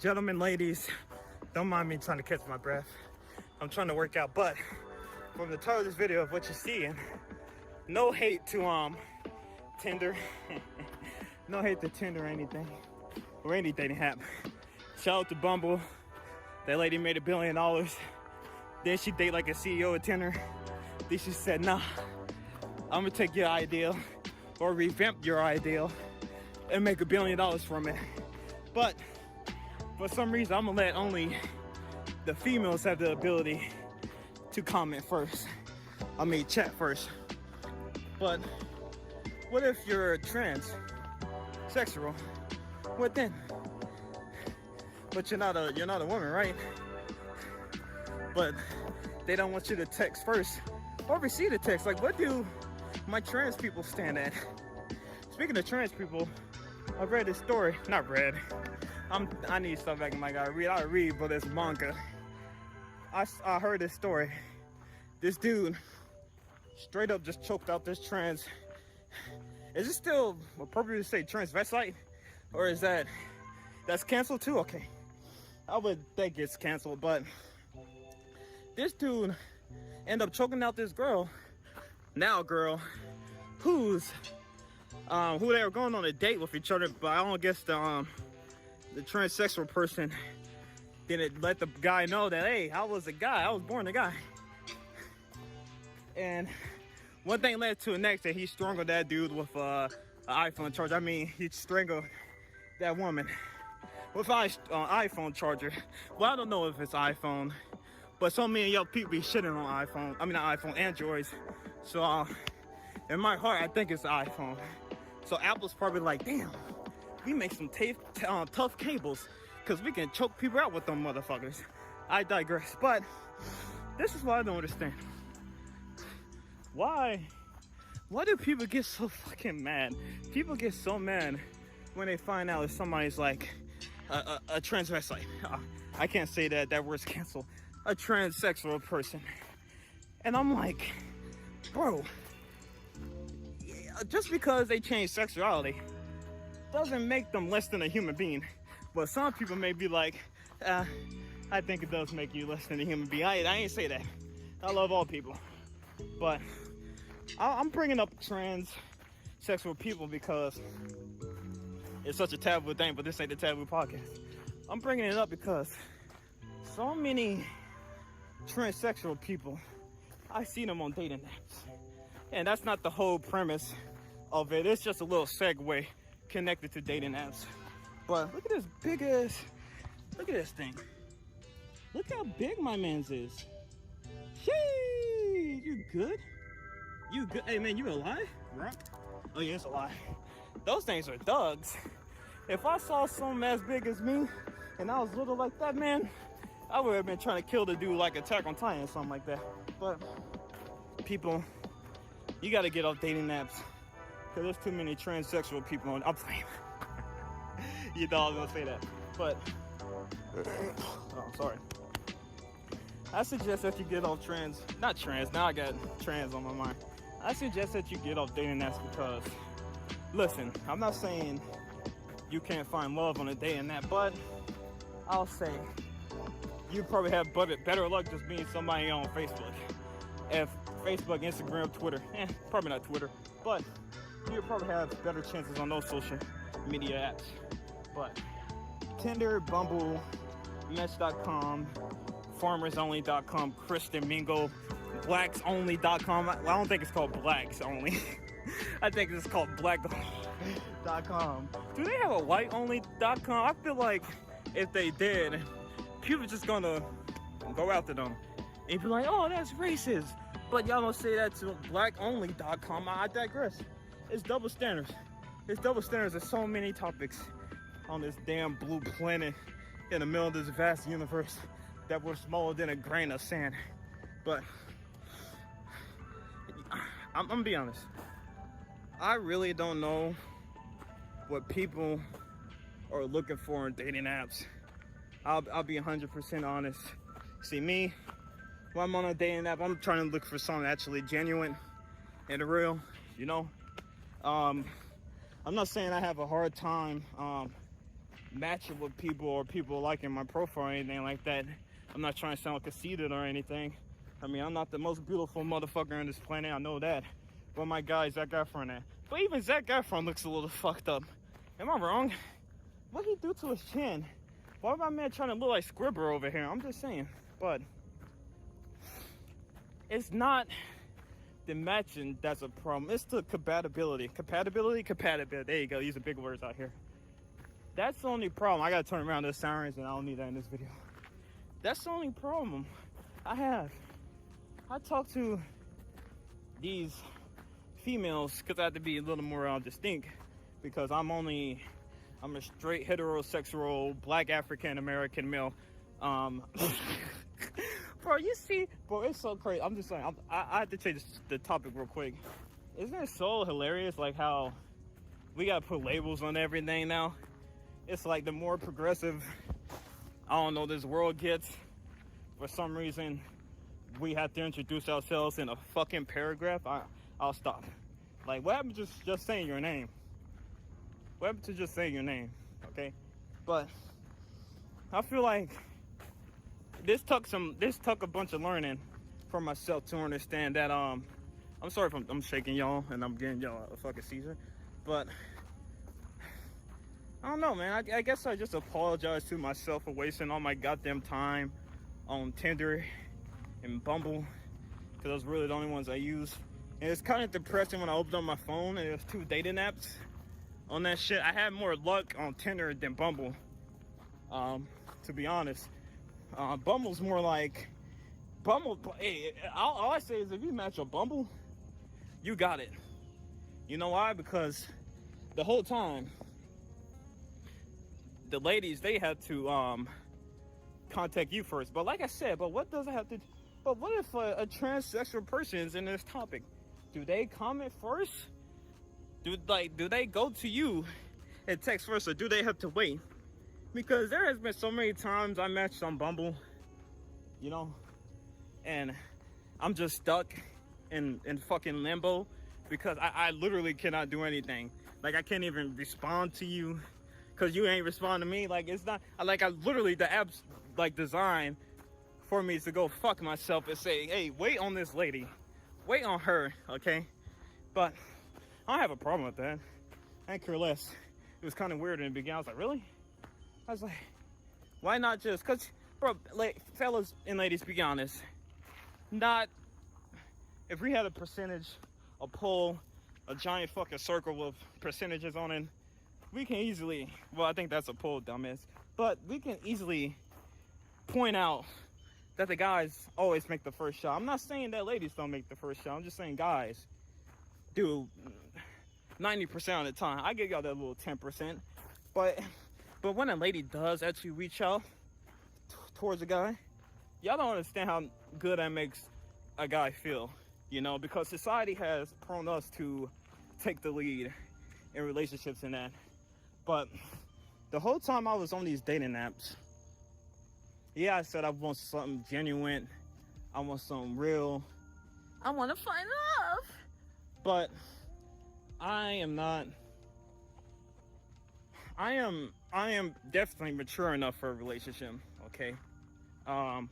Gentlemen, ladies, don't mind me trying to catch my breath. I'm trying to work out, but from the title of this video of what you're seeing, no hate to Tinder. No hate to Tinder or anything, or any dating app. Shout out to Bumble. That lady made $1 billion. Then she date like a CEO of Tinder. Then she said, nah, I'm gonna take your ideal or revamp your ideal and make $1 billion from it. But for some reason, I'm gonna let only the females have the ability to comment first. I mean, chat first. But what if you're transsexual? What then? But you're not a woman, right? But they don't want you to text first or receive the text. Like, what do my trans people stand at? Speaking of trans people, I read this story. Not read. I need stuff back in my guy. I read, but it's manga. I heard this story. This dude straight up just choked out this trans. Is it still appropriate to say transvestite? Or is that's canceled too? Okay. I would think it's canceled, but this dude ended up choking out this girl, who they were going on a date with each other, but I don't guess the transsexual person didn't let the guy know that, hey, I was a guy, I was born a guy. And one thing led to the next, that he strangled that dude with an iPhone charger. I mean, he strangled that woman with an iPhone charger. Well, I don't know if it's iPhone, but so many of y'all people be shitting on iPhone. I mean, not iPhone, Androids. So in my heart, I think it's iPhone. So Apple's probably like, damn, we make some tough cables because we can choke people out with them motherfuckers. I digress. But this is what I don't understand. Why do people get so fucking mad? People get so mad when they find out if somebody's like a transvestite. I can't say that word's canceled. A transsexual person. And I'm like, bro, just because they change sexuality doesn't make them less than a human being. But some people may be like, I think it does make you less than a human being. I ain't say that. I love all people. But I'm bringing up transsexual people because it's such a taboo thing, but this ain't the taboo podcast. I'm bringing it up because so many transsexual people, I see them on dating apps. And that's not the whole premise of it. It's just a little segue connected to dating apps. But look at this look at this thing. Look how big my man's is. Shee, you good? You good? Hey man, you alive? Right? Oh yeah, it's alive. Those things are thugs. If I saw something as big as me and I was little like that, man, I would have been trying to kill the dude like Attack on Titan or something like that. But people, you got to get off dating apps because there's too many transsexual people on. I'm playing. You thought I was gonna say that, but oh, sorry. I suggest that you get off not trans. Now I got trans on my mind. I suggest that you get off dating apps because, listen, I'm not saying you can't find love on a dating app, but I'll say you probably have better luck just being somebody on Facebook. If Facebook, Instagram, Twitter, probably not Twitter, but you'll probably have better chances on those social media apps. But Tinder, Bumble, Match.com, FarmersOnly.com, Kristen Mingle, BlacksOnly.com. I don't think it's called Blacks Only. I think it's called Black.com. Do they have a White-Only.com? I feel like if they did, people are just gonna go after them and be like, oh, that's racist. But y'all don't say that to BlackOnly.com. I digress. It's double standards. It's double standards. There's so many topics on this damn blue planet in the middle of this vast universe that we're smaller than a grain of sand. But I'm gonna be honest. I really don't know what people are looking for in dating apps. I'll be 100% honest. See, me, when I'm on a dating app, I'm trying to look for something actually genuine and real, you know? I'm not saying I have a hard time matching with people or people liking my profile or anything like that. I'm not trying to sound conceited or anything. I mean, I'm not the most beautiful motherfucker on this planet, I know that. But my guy, Zac Efron, that. But even Zac Efron looks a little fucked up. Am I wrong? What he do to his chin? Why my man trying to look like Scribber over here? I'm just saying. But it's not the matching that's a problem. It's the compatibility. Compatibility. There you go. Using big words out here. That's the only problem. I gotta turn around the sirens, and I don't need that in this video. That's the only problem I have. I talk to these females because I have to be a little more distinct, because I'm a straight heterosexual black African American male. Bro, you see, bro, it's so crazy. I'm just saying, I have to change the topic real quick. Isn't it so hilarious, like how we gotta put labels on everything now? It's like the more progressive, I don't know, this world gets, for some reason, we have to introduce ourselves in a fucking paragraph. I'll stop. Like, what happened to just saying your name? What happened to just saying your name? Okay, but I feel like this took a bunch of learning for myself to understand that I'm sorry if I'm shaking y'all and I'm getting y'all a fucking seizure, but I don't know, man. I guess I just apologize to myself for wasting all my goddamn time on Tinder and Bumble, because those really the only ones I use. And it's kind of depressing when I opened up my phone and there's 2 dating apps on that shit. I had more luck on Tinder than Bumble, to be honest. Bumble's more like Bumble. Hey, all I say is if you match a Bumble, you got it. You know why? Because the whole time the ladies, they had to contact you first. But like I said, but what does it have to? But what if a transsexual person is in this topic? Do they comment first? Do they go to you and text first, or do they have to wait? Because there has been so many times I matched on Bumble, you know, and I'm just stuck in fucking limbo, because I literally cannot do anything. Like, I can't even respond to you because you ain't respond to me. Like, it's not, I literally, the app's like designed for me to go fuck myself and say, hey, wait on this lady, wait on her, okay? But I don't have a problem with that. I care less. It was kind of weird in the beginning. I was like, really? I was like, why not just, because, bro, like, fellas and ladies, be honest, not, if we had a percentage, a poll, a giant fucking circle with percentages on it, we can easily, well, I think that's a poll, dumbass, but we can easily point out that the guys always make the first shot. I'm not saying that ladies don't make the first shot. I'm just saying guys do 90% of the time. I give y'all that little 10%. But when a lady does actually reach out towards a guy, y'all don't understand how good that makes a guy feel, you know, because society has prone us to take the lead in relationships and that. But the whole time I was on these dating apps, yeah, I said I want something genuine, I want something real, I want to find love. But I am definitely mature enough for a relationship, okay? I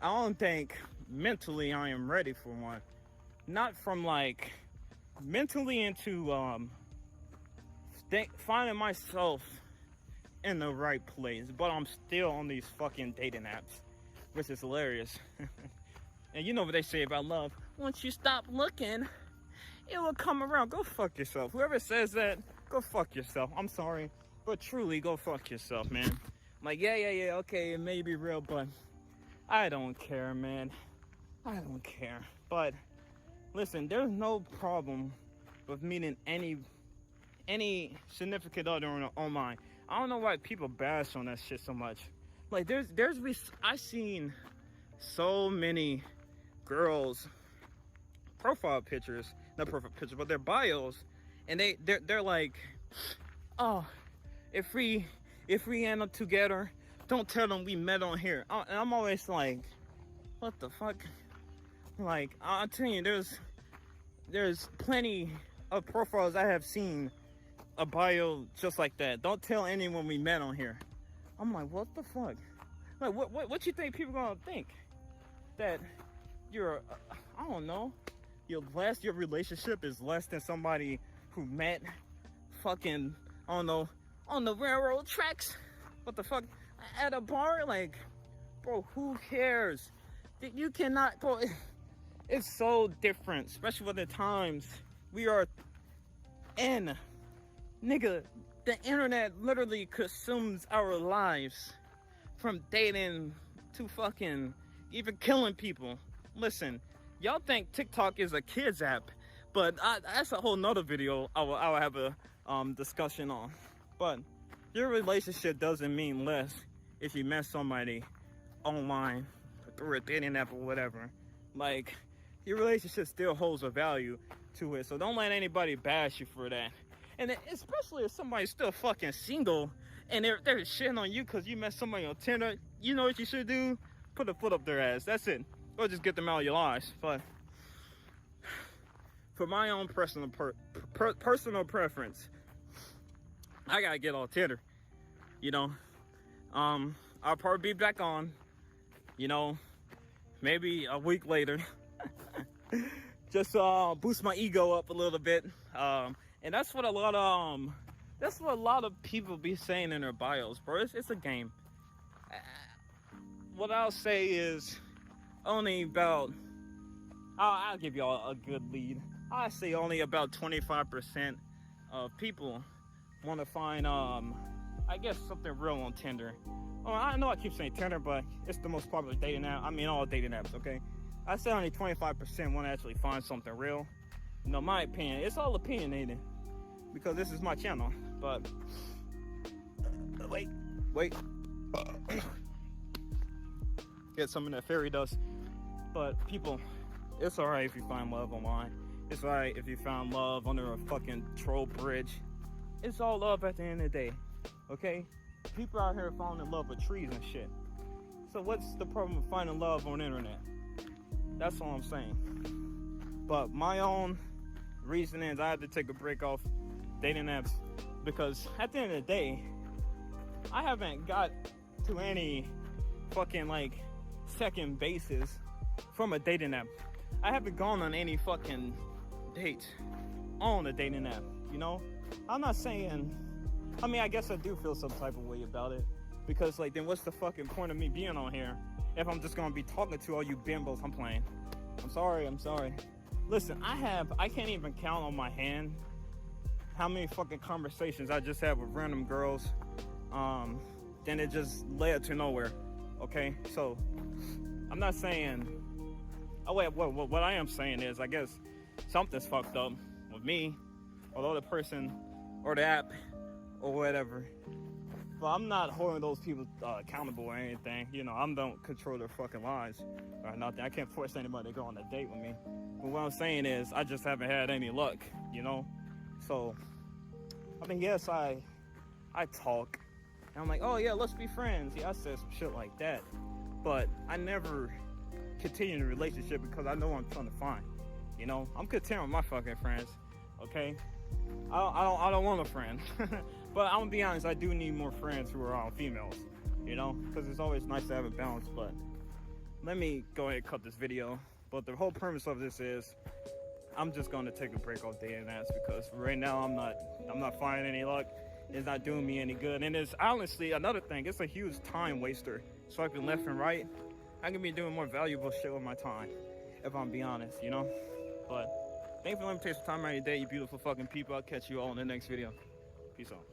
don't think mentally I am ready for one. Not from like mentally into finding myself in the right place, but I'm still on these fucking dating apps, which is hilarious. And you know what they say about love, once you stop looking, it will come around. Go fuck yourself. Whoever says that, go fuck yourself. I'm sorry, but truly, go fuck yourself, man. Like, yeah, okay, it may be real, but I don't care, man. I don't care. But listen, there's no problem with meeting any significant other online. I don't know why people bash on that shit so much. Like, I seen so many girls profile pictures, not profile pictures, but their bios, and they're like, oh, if we end up together, don't tell them we met on here. And I'm always like, what the fuck? Like, I'll tell you, there's plenty of profiles I have seen a bio just like that. Don't tell anyone we met on here. I'm like, what the fuck? Like, what you think people gonna think? That you're, I don't know, your relationship is less than somebody who met fucking on the railroad tracks? What the fuck? At a bar? Like, bro, who cares? You cannot, bro. It's so different, especially with the times we are in. Nigga, the internet literally consumes our lives, from dating to fucking even killing people. Listen, y'all think TikTok is a kids app, but that's a whole nother video I will have a discussion on. But your relationship doesn't mean less if you met somebody online through a dating app or whatever. Like, your relationship still holds a value to it, so don't let anybody bash you for that. And especially if somebody's still fucking single and they're shitting on you because you met somebody on Tinder, you know what you should do? Put a foot up their ass. That's it. Or just get them out of your lives. But for my own personal preference, I gotta get on Tinder. You know, I'll probably be back on, you know, maybe a week later. Just boost my ego up a little bit. And that's what a lot of people be saying in their bios, bro. It's a game. What I'll say is only about, I'll give y'all a good lead. I say only about 25% of people want to find, I guess, something real on Tinder. Oh, I know I keep saying Tinder, but it's the most popular dating app. I mean, all dating apps, okay? I say only 25% want to actually find something real. You know, my opinion, it's all opinionated because this is my channel. But wait. Get some of that fairy dust. But people, it's alright if you find love online. It's alright if you found love under a fucking troll bridge. It's all love at the end of the day, okay? People out here falling in love with trees and shit. So what's the problem with finding love on the internet? That's all I'm saying. But my own reason is I had to take a break off dating apps because at the end of the day, I haven't got to any fucking like second bases from a dating app. I haven't gone on any fucking dates on a dating app, you know? I'm not saying, I mean, I guess I do feel some type of way about it because like, then what's the fucking point of me being on here if I'm just gonna be talking to all you bimbos I'm playing? I'm sorry. Listen, I can't even count on my hand how many fucking conversations I just had with random girls. Then it just led to nowhere. Okay, so I'm not saying. Oh wait, what I am saying is, I guess something's fucked up with me, or the other person, or the app, or whatever. But I'm not holding those people accountable or anything. You know, I don't control their fucking lives or nothing. I can't force anybody to go on a date with me. But what I'm saying is, I just haven't had any luck. You know, so I mean, yes, I talk. And I'm like, oh yeah, let's be friends. Yeah, I said some shit like that. But I never continue the relationship because I know what I'm trying to find. You know, I'm content with my fucking friends. Okay, I don't want a friend. But I'm gonna be honest, I do need more friends who are all females. You know, because it's always nice to have a balance. But let me go ahead and cut this video. But the whole premise of this is, I'm just gonna take a break off dating apps because right now I'm not finding any luck. It's not doing me any good, and it's honestly another thing. It's a huge time waster. Swiping left and right, I can be doing more valuable shit with my time, if I'm being honest, you know. But thanks for letting me take some time out of your day, you beautiful fucking people. I'll catch you all in the next video. Peace out.